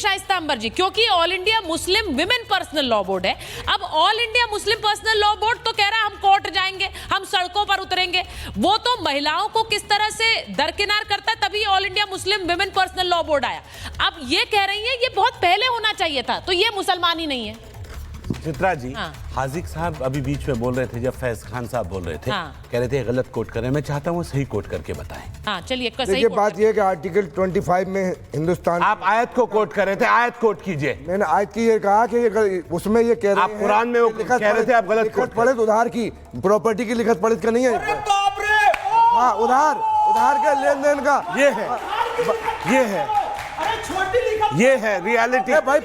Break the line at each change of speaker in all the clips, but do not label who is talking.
शाइस्ता अंबर जी, क्योंकि all India Muslim women personal law board है। अब all India Muslim personal law board तो कह रहा है हम कोर्ट जाएंगे, हम सड़कों पर उतरेंगे। वो तो महिलाओं को किस तरह से दरकिनार करता है, तभी all India Muslim women personal law board आया। अब ये कह रही है ये बहुत पहले होना चाहिए था, तो ये मुसलमान ही नहीं है।
चित्रा जी,
हाँ।
हाजिक साहब अभी बीच में बोल रहे थे, जब फैज खान साहब बोल रहे थे,
हाँ।
कह रहे थे गलत कोट कर रहे हैं। मैं चाहता हूँ वो सही कोट करके बताएं।
हाँ चलिए,
देखिए बात यह है कि आर्टिकल 25 में हिंदुस्तान,
आप आयत को कोट कर रहे थे, आयत कोट कीजिए।
मैंने आयत की ये कहा कि उसमें ये कह रहे
आप कुरान में वो कह रहे थे आप गलत
लिखत पढ़े उधार की प्रॉपर्टी की लिखत पढ़े का नहीं है। हाँ, उधार के लेन देन का
ये है ये है रियलिटी
भाई।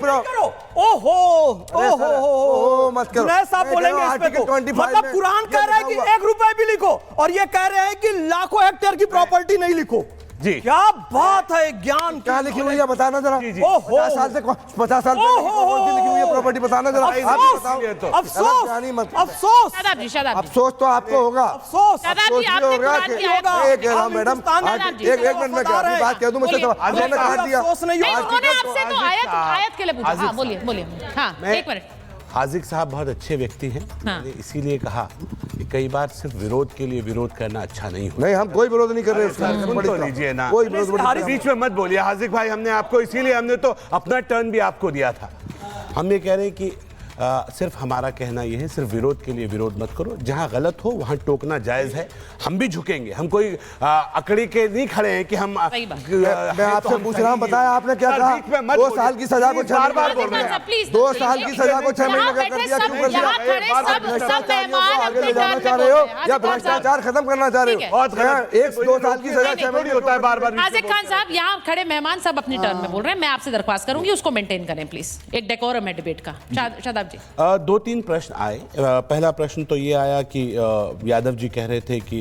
ओहो
मत करो।
जुनैद साहब बोलेंगे इस पे तो। मतलब कुरान कह रहा है कि 1 रुपए भी लिखो, और ये कह रहे हैं कि लाखों हेक्टेयर की प्रॉपर्टी नहीं लिखो।
जी,
क्या बात है, ज्ञान
क्या लिखी हुई है बताना जरा।
50
साल से 50 साल लिखी हुई है प्रॉपर्टी, बताना जरा।
अफसोस
अफसोस तो आपको होगा।
अफसोस
मैडम एक मिनट में बात कह दूं, मुझसे काट दिया।
आपसे तो आयत के लिए पूछा। हाँ बोलिए। हाँ एक मिनट।
हाजिक साहब बहुत अच्छे व्यक्ति हैं।
हाँ।
मैंने इसीलिए कहा कि कई बार सिर्फ विरोध के लिए विरोध करना अच्छा नहीं होता।
नहीं, हम कोई विरोध नहीं कर रहे
तो लीजिए ना,
कोई विरोध
बीच में मत बोलिए। हाजिक भाई, हमने आपको इसीलिए, हमने तो अपना टर्न भी आपको दिया था। हम ये कह रहे हैं कि सिर्फ हमारा कहना यह है, सिर्फ विरोध के लिए विरोध मत करो। जहां गलत हो वहां टोकना जायज है। हम भी झुकेंगे, हम कोई अकड़ी के नहीं खड़े हैं कि हम।
मैं आपसे पूछ रहा हूं, बताया आपने क्या कहा? 2 साल की सजा को 6
बार बोल रहे हैं।
2 साल की सजा को 6 महीने का कर दिया। क्यों कर दिया? आगे ले जाना चाह रहे हो या भ्रष्टाचार खत्म करना चाह रहे हो? 1-2 साल की सजा 6 महीने
होता है बार बार।
हाजिक खान साहब, यहाँ खड़े मेहमान सब अपनी टर्न में बोल रहे हैं। मैं आपसे दरख्वास्त करूंगी उसको मेंटेन करें प्लीज। एक डेकोरम है डिबेट का। शादाब जी,
2-3 प्रश्न आए। पहला प्रश्न तो ये आया कि यादव जी कह रहे थे कि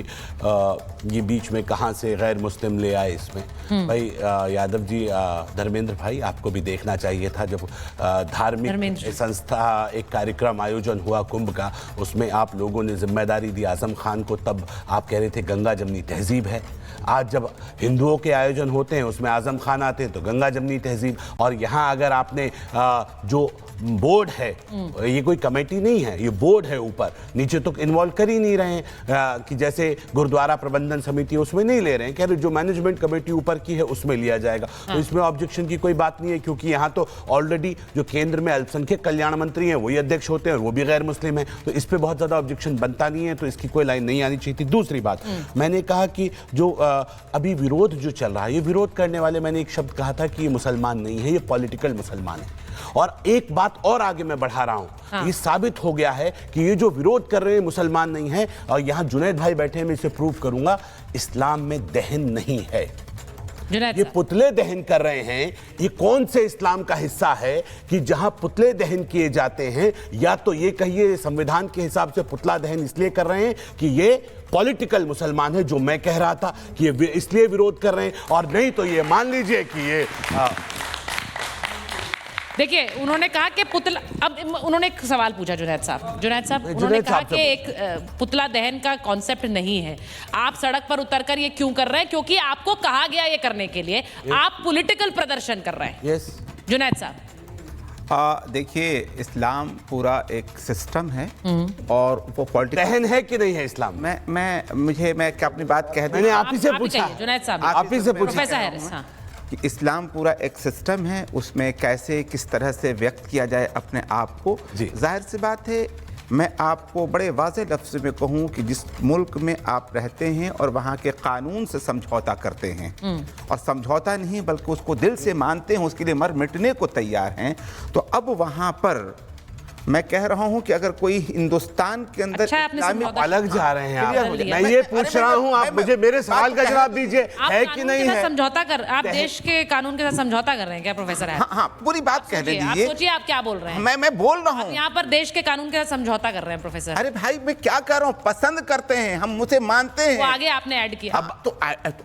ये बीच में कहाँ से गैर मुस्लिम ले आए इसमें। भाई यादव जी, धर्मेंद्र भाई, आपको भी देखना चाहिए था जब धार्मिक संस्था एक कार्यक्रम आयोजन हुआ कुंभ का, उसमें आप लोगों ने जिम्मेदारी दी आजम खान को। तब आप कह रहे थे गंगा जमनी तहजीब है। आज जब हिंदुओं के आयोजन होते हैं उसमें आजम खान आते हैं तो गंगा जमनी तहजीब। और यहाँ अगर आपने जो बोर्ड है, ये कोई कमेटी नहीं है, ये बोर्ड है, ऊपर नीचे तो इन्वॉल्व कर ही नहीं रहे हैं कि जैसे गुरुद्वारा प्रबंधन समिति उसमें नहीं ले रहे हैं। कह रहे जो मैनेजमेंट कमेटी ऊपर की है उसमें लिया जाएगा। तो इसमें ऑब्जेक्शन की कोई बात नहीं है, क्योंकि यहाँ तो ऑलरेडी जो केंद्र में अल्पसंख्यक कल्याण मंत्री हैं वही अध्यक्ष होते हैं और वो भी गैर मुस्लिम है। तो इस पर बहुत ज्यादा ऑब्जेक्शन बनता नहीं है, तो इसकी कोई लाइन नहीं आनी चाहिए थी। दूसरी बात, मैंने कहा कि जो अभी विरोध जो चल रहा है, ये विरोध करने वाले, मैंने एक शब्द कहा था कि ये मुसलमान नहीं है, ये पॉलिटिकल मुसलमान है। और एक बात और आगे मैं बढ़ा रहा हूं। हाँ। ये साबित हो गया है कि ये जो विरोध कर रहे हैं मुसलमान नहीं है। और यहां जुनैद भाई बैठे हैं, मैं इसे प्रूव करूंगा। इस्लाम में दहन नहीं है। ये पुतले दहन कर रहे हैं, ये कौन से इस्लाम का हिस्सा है कि जहां पुतले दहन किए जाते हैं? या तो ये कहिए संविधान के हिसाब से पुतला दहन इसलिए कर रहे हैं कि ये पॉलिटिकल मुसलमान है, जो मैं कह रहा था कि ये इसलिए विरोध कर रहे हैं, और नहीं तो ये मान लीजिए कि ये
देखिए उन्होंने कहा कि पुतला, अब उन्होंने एक सवाल पूछा जुनैद साहब उन्होंने कहा कि एक पुतला दहन का कॉन्सेप्ट नहीं है। आप सड़क पर उतरकर ये क्यों कर रहे हैं? क्योंकि आपको कहा गया ये करने के लिए। आप पॉलिटिकल प्रदर्शन कर रहे हैं। जुनैद साहब,
देखिए, इस्लाम पूरा एक सिस्टम है और वो पॉलिटिकल
दहन है कि नहीं है इस्लाम?
मैं क्या अपनी बात कह दूं?
मैंने आप ही से पूछा।
जुनैद साहब,
आप ही से पूछा।
प्रोफेसर हैरिस, हाँ,
कि इस्लाम पूरा एक सिस्टम है, उसमें कैसे किस तरह से व्यक्त किया जाए अपने आप को। जाहिर सी बात है, मैं आपको बड़े वाज़ेह लफ्ज़ में कहूँ कि जिस मुल्क में आप रहते हैं और वहाँ के कानून से समझौता करते हैं, और समझौता नहीं बल्कि उसको दिल से मानते हैं, उसके लिए मर मिटने को तैयार हैं, तो अब वहाँ पर मैं कह रहा हूं कि अगर कोई हिंदुस्तान के अंदर
इस्लामिक
अलग जा रहे हैं आप। मैं ये पूछ रहा हूं, आप मुझे मेरे सवाल का जवाब दीजिए, है कि नहीं है?
समझौता कर, आप देश के कानून के साथ समझौता कर रहे हैं क्या प्रोफेसर?
हाँ, पूरी बात कह दीजिए।
आप सोचिए आप क्या बोल रहे हैं।
मैं बोल रहा हूँ
यहाँ पर देश के कानून के साथ समझौता कर रहे हैं प्रोफेसर।
अरे भाई, मैं क्या कर रहा हूँ, पसंद करते हैं हम, मुझे मानते हैं।
वो आगे आपने ऐड किया।
अब तो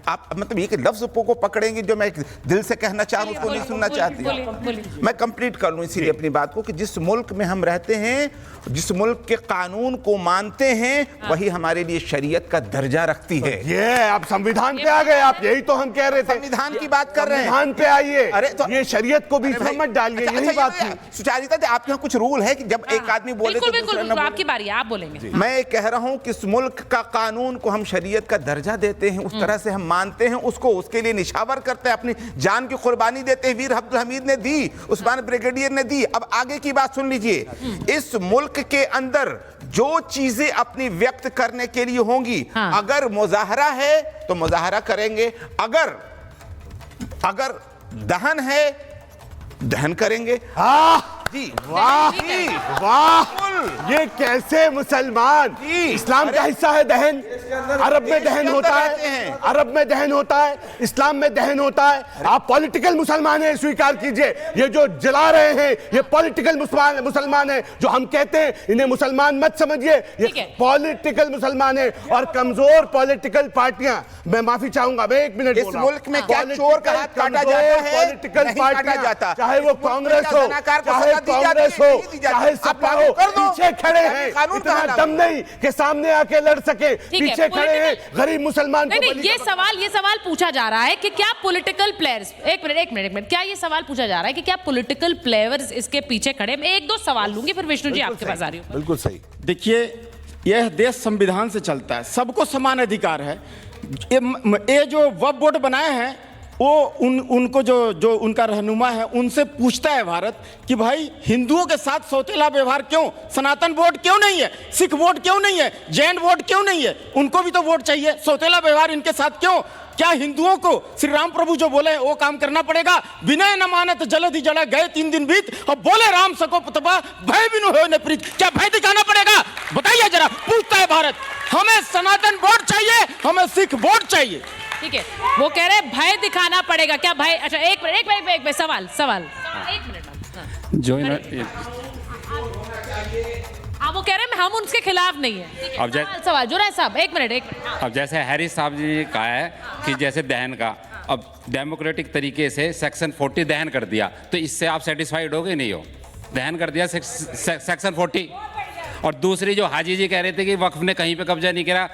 आप मतलब ये लफ्ज को पकड़ेंगे जो मैं दिल से कहना चाह रहा हूँ, उसको नहीं सुनना चाहती। मैं कंप्लीट कर लूँ इसीलिए अपनी बात को कि जिस मुल्क में हम रहते हैं, जिस मुल्क के कानून को मानते हैं, वही हमारे लिए शरीयत का दर्जा रखती है।
ये आप संविधान पे आ गए, आप यही तो हम कह रहे थे।
संविधान की बात कर रहे हैं,
संविधान पे आइए।
अरे तो
ये शरीयत को बीच में मत डालिए, यही बात थी।
सुचारिता जी, आपके यहाँ कुछ रूल है कि जब एक आदमी बोले तो दूसरा न बोले?
आपकी बारी है, आप बोलेंगे।
मैं कह रहा हूं कि इस मुल्क का कानून को हम शरीयत का दर्जा देते हैं, उस तरह से हम मानते हैं उसको, उसके लिए निशावर करते हैं, अपनी जान की कुर्बानी देते हैं। वीर अब्दुल हमीद ने दी, उस्मान ब्रिगेडियर ने दी। अब आगे की बात सुन लीजिए। इस मुल्क के अंदर जो चीजें अपनी व्यक्त करने के लिए होंगी, अगर मुजाहरा है तो मुजाहरा करेंगे, अगर दहन है दहन करेंगे। जी
वाह
जी,
वाह, ये कैसे मुसलमान, इस्लाम का हिस्सा है दहन। अरब में दहन होता है, अरब में दहन होता है, इस्लाम में दहन होता है। आप पॉलिटिकल मुसलमान हैं, स्वीकार कीजिए। ये जो जला रहे हैं ये पॉलिटिकल मुसलमान है। जो हम कहते हैं इन्हें मुसलमान मत समझिए, ये पॉलिटिकल मुसलमान है और कमजोर पॉलिटिकल पार्टियां। मैं माफी चाहूंगा, मैं 1 मिनट
इस मुल्क में क्या चोर का हाथ काटा जाता है?
पॉलिटिकल
पार्टियां जाता,
चाहे वो कांग्रेस हो, चाहे कांग्रेस हो, चाहे सपा हो, पीछे खड़े हैं। इतना दम नहीं कि सामने आके लड़ सके, पीछे खड़े हैं गरीब मुसलमान को।
नहीं, ये सवाल पूछा जा रहा है कि क्या पॉलिटिकल प्लेयर्स, एक मिनट, क्या ये सवाल पूछा जा रहा है कि क्या पॉलिटिकल प्लेयर्स इसके पीछे खड़े? मैं 1-2 सवाल लूंगी, फिर विष्णु जी आपके पास आ रही हूँ।
बिल्कुल सही।
देखिए, यह देश संविधान से चलता है, सबको समान अधिकार है। ये जो वक्फ बोर्ड बनाए हैं वो उनको जो उनका रहनुमा है उनसे पूछता है भारत कि भाई हिंदुओं के साथ सौतेला व्यवहार क्यों? सनातन वोट क्यों नहीं है? सिख वोट क्यों नहीं है? जैन वोट क्यों नहीं है? उनको भी तो वोट चाहिए। सौतेला व्यवहार इनके साथ क्यों? क्या हिंदुओं को श्री राम प्रभु जो बोले वो काम करना पड़ेगा? विनय न मानत जलधि जला, गए 3 दिन बीत, और बोले राम सको पुतबा, भय बिनु होय न प्रीत। क्या भय दिखाना पड़ेगा? बताइए जरा। पूछता है भारत, हमें सनातन वोट चाहिए, हमें सिख वोट चाहिए।
ठीक है, वो कह रहे हैं भय दिखाना पड़ेगा। क्या भय? अच्छा, एक मिनट सवाल 1 मिनट।
जो
हाँ, वो कह रहे हैं हम उनके खिलाफ नहीं है।
अब
सवाल जो है साहब, एक मिनट।
अब जैसे हैरिस साहब जी ने कहा है कि जैसे दहन का, अब डेमोक्रेटिक तरीके से सेक्शन 40 दहन कर दिया, तो इससे आप सेटिस्फाइड हो गए? नहीं हो? दहन कर दिया सेक्शन 40। और दूसरी जो हाजी जी कह रहे थे कि वक्फ ने कहीं पे कब्जा नहीं करा,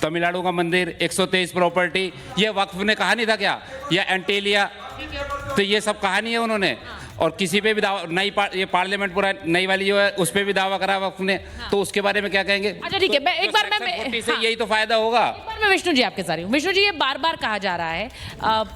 तमिलनाडु का मंदिर 123 प्रॉपर्टी, ये वक्फ ने कहा नहीं था क्या? या एंटीलिया, तो ये सब कहा नहीं है उन्होंने। और किसी पे भी दावा, ये पार्लियामेंट पूरा नई वाली जो है उस पे भी दावा करा वक्फ ने, तो उसके बारे में क्या कहेंगे?
अच्छा ठीक है, मैं एक बार
यही तो फायदा होगा।
मैं विष्णु जी आपके साथ हूँ। विष्णु जी, ये बार बार कहा जा रहा है,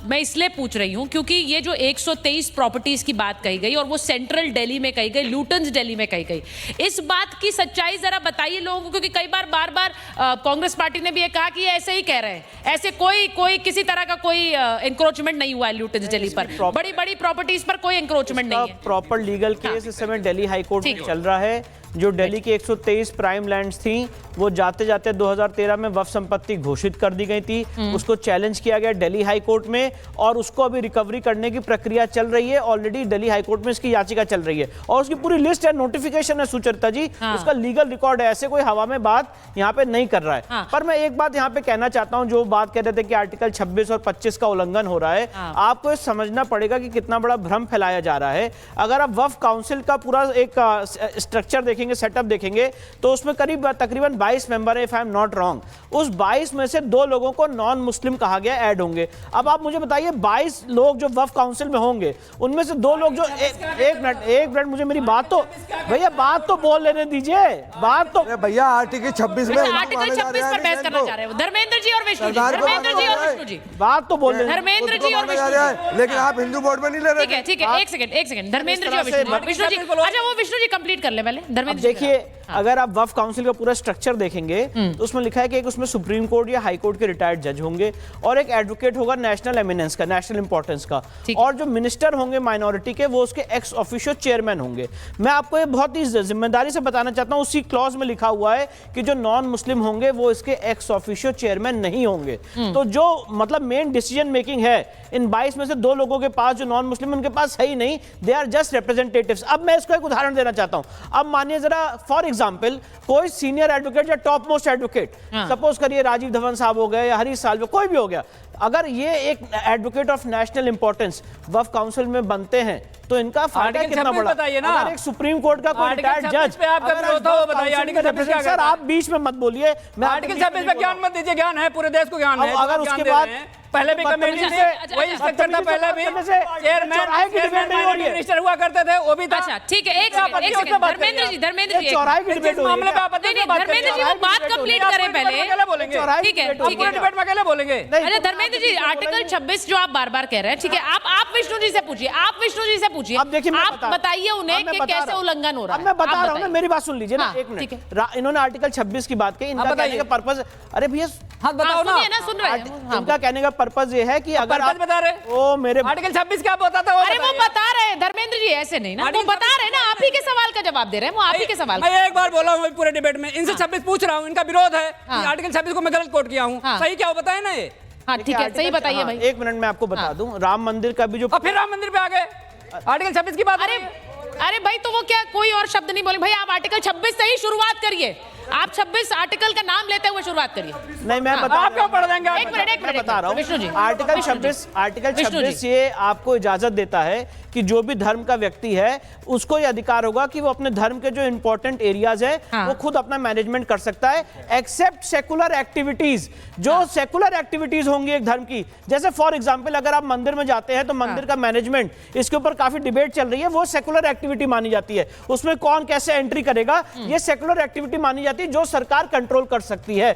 मैं इसलिए पूछ रही हूँ क्योंकि ये जो 123 प्रॉपर्टीज की बात कही गई और वो सेंट्रल दिल्ली में कही गई, लुटन्स दिल्ली में कही गई, इस बात की सच्चाई जरा बताइए लोगों को, क्योंकि कई बार कांग्रेस पार्टी ने भी ये कहा कि ये ऐसे ही कह रहे हैं, ऐसे कोई किसी तरह का कोई एंक्रोचमेंट नहीं हुआ है लुटन्स दिल्ली पर, बड़ी प्रॉपर्टीज पर कोई एंक्रोचमेंट नहीं है।
प्रॉपर लीगल केस इस समय दिल्ली हाई कोर्ट में चल रहा है। जो दिल्ली की 123 प्राइम लैंड्स थी वो जाते जाते 2013 में वक्फ संपत्ति घोषित कर दी गई थी। उसको चैलेंज किया गया दिल्ली हाई कोर्ट में और उसको अभी रिकवरी करने की प्रक्रिया चल रही है। ऑलरेडी दिल्ली हाई कोर्ट में इसकी याचिका चल रही है और उसकी पूरी लिस्ट है, नोटिफिकेशन है सुचरिता जी, उसका लीगल रिकॉर्ड है। ऐसे कोई हवा में बात यहाँ पे नहीं कर रहा है। पर मैं एक बात यहाँ पे कहना चाहता हूँ, जो बात कह रहे थे कि आर्टिकल 26 और 25 का उल्लंघन हो रहा है, आपको समझना पड़ेगा कि कितना बड़ा भ्रम फैलाया जा रहा है। अगर आप वक्फ काउंसिल का पूरा एक स्ट्रक्चर देखेंगे, सेटअप देखेंगे, तो उसमें करीब तकरीबन 22 मेंबर है, if I am not wrong. उस 22 में से 2 लोगों को नॉन मुस्लिम कहा गया ऐड होंगे। अब आप मुझे बताइए 22 लोग जो वक्फ काउंसिल में होंगे उनमें से 2 लोग जो एक मिनट मुझे मेरी बात तो भैया बात तो बोल लेने दीजिए। बात तो
भैया आर्टिकल 26 में
आर्टिकल 26 पर बहस करना चाह रहे हो धर्मेंद्र जी और विष्णु जी,
बात तो बोल लेने
धर्मेंद्र जी और विष्णु जी,
लेकिन आप हिंदू बोर्ड में नहीं ले रहे।
ठीक है, एक सेकंड धर्मेंद्र जी और विष्णु जी, अच्छा वो विष्णु जी कंप्लीट कर ले पहले। धर्मेंद्र
देखिए, अगर आप वक्फ काउंसिल का पूरा स्ट्रक्चर देखेंगे तो उसमें लिखा है कि एक उसमें सुप्रीम कोर्ट या हाई कोर्ट के रिटायर्ड जज होंगे और एक एडवोकेट होगा नेशनल एमिनेंस का, नेशनल इंपॉर्टेंस का, और जो मिनिस्टर होंगे माइनॉरिटी के वो उसके एक्स ऑफिशियो चेयरमैन होंगे। मैं आपको ये बहुत ही जिम्मेदारी से बताना चाहता हूं, उसी क्लॉज में लिखा हुआ है कि जो नॉन मुस्लिम होंगे वो इसके एक्स ऑफिशियो चेयरमैन नहीं होंगे। तो जो मतलब मेन डिसीजन मेकिंग है इन 22 में से 2 लोगों के पास, जो नॉन मुस्लिम उनके पास है ही नहीं, दे आर जस्ट रिप्रेजेंटेटिव्स। अब मैं इसको एक उदाहरण देना चाहता हूं। अब मानिए जरा फॉर एग्जाम्पल कोई सीनियर एडवोकेट या टॉप मोस्ट एडवोकेट, सपोज करिए राजीव धवन साहब हो गए या हरीश साल्वे, कोई भी हो गया, अगर ये एक advocate of national importance Waqf council में बनते हैं तो इनका फायदा कितना बड़ा। अगर एक सुप्रीम कोर्ट का कोई रिटायर्ड जज
पे आपका विरोध हो, बताइए आर्टिकल 26 क्या
सर आप बीच में मत बोलिए, मैं
आर्टिकल 26 पे ज्ञान मत दीजिए, ज्ञान है पूरे देश को, ज्ञान है।
अगर उसके बाद
पहले भी कमेटी से वही स्ट्रक्चर था, पहले भी चेयरमैन मिनिस्टर हुआ करते थे, वो भी था।
अच्छा ठीक है, एक सेकंड धर्मेंद्र जी, धर्मेंद्र जी
चौराहे की डिबेट
मामले पे आप
धर्मेंद्र जी वो बात कंप्लीट करें पहले। ठीक है ठीक है,
डिबेट में अकेले बोलेंगे।
अच्छा धर्मेंद्र जी, आर्टिकल 26 जो आप बार बार कह रहे हैं, ठीक है, आप विष्णु जी से पूछिए, आप विष्णु जी से पूछिए,
अब देखिए
आप बताइए उन्हें कि कैसे उल्लंघन हो रहा है।
मैं बता रहा हूँ ना, मेरी बात सुन लीजिए ना, एक मिनट। इन्होंने आर्टिकल 26 की बात की, इनका कहने का पर्पस, अरे भैया
हाँ बताओ ना,
सुन रहे हैं।
इनका कहने का पर्पस ये है कि अगर आप
बता रहे
ओ मेरे
आर्टिकल 26 क्या बताता है?
अरे वो बता रहे हैं धर्मेंद्र जी, ऐसे नहीं ना, वो बता रहे हैं ना, आप ही के सवाल का जवाब दे रहे हैं, वो आप ही के सवाल।
मैं एक बार बोला हूँ पूरे डिबेट में, इनसे 26 पूछ रहा हूँ, इनका विरोध है कि आर्टिकल 26 को मैं गलत कोट किया हूँ, सही क्या हो बताए ना ये।
हाँ ठीक है, सही बताइए भाई।
एक मिनट में आपको बता दूं, राम मंदिर का भी जो,
फिर राम मंदिर पे आ गए, आर्टिकल 26 की बात।
अरे भाई तो वो क्या कोई और शब्द नहीं बोले भाई, आप आर्टिकल 26 से ही शुरुआत करिए, आप 26 आर्टिकल का नाम लेते हुए शुरुआत करिए।
नहीं मैं बता
आप क्यों पढ़ देंगे?
एक मिनट
बता रहा
विष्णु जी,
हूँ, आर्टिकल 26 ये आपको इजाजत देता है कि जो भी धर्म का व्यक्ति है उसको ये अधिकार होगा कि वो अपने धर्म के जो इंपॉर्टेंट एरियाज है वो खुद अपना मैनेजमेंट कर सकता है, एक्सेप्ट सेकुलर एक्टिविटीज। जो सेकुलर एक्टिविटीज होंगी एक धर्म की, जैसे फॉर एग्जांपल अगर आप मंदिर में जाते हैं तो मंदिर का मैनेजमेंट, इसके ऊपर काफी डिबेट चल रही है, वो सेकुलर एक्टिविटी मानी जाती है, उसमें कौन कैसे एंट्री करेगा, ये सेकुलर एक्टिविटी मानी जाती है जो सरकार कंट्रोल कर सकती है।